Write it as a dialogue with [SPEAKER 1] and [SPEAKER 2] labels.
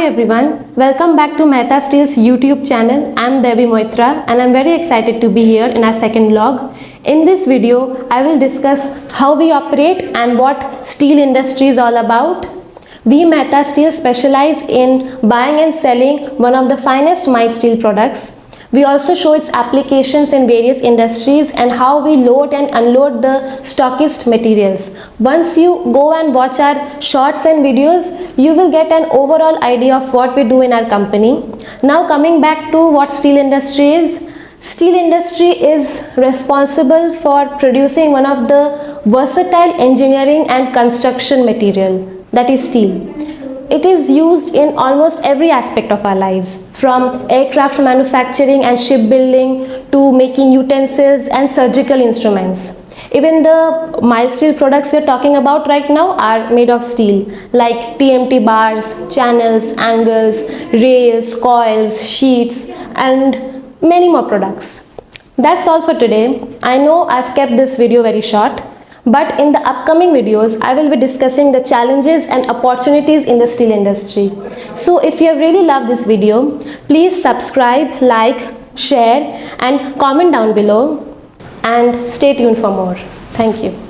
[SPEAKER 1] everyone, welcome back to Mehta Steel's YouTube channel. I'm Daibi Moitra and I'm very excited to be here in our second vlog. In this video, I will discuss how we operate and what steel industry is all about. We Mehta Steel specialize in buying and selling one of the finest mild steel products. We also show its applications in various industries and how we load and unload the stockist materials. Once you go and watch our shorts and videos, you will get an overall idea of what we do in our company. Now coming back to what steel industry is. Steel industry is responsible for producing one of the versatile engineering and construction material, that is steel. It is used in almost every aspect of our lives, from aircraft manufacturing and shipbuilding to making utensils and surgical instruments. Even the mild steel products we are talking about right now are made of steel, like TMT bars, channels, angles, rails, coils, sheets, and many more products. That's all for today. I know I've kept this video very short. But in the upcoming videos, I will be discussing the challenges and opportunities in the steel industry. So if you have really loved this video, please subscribe, like, share and comment down below and stay tuned for more. Thank you.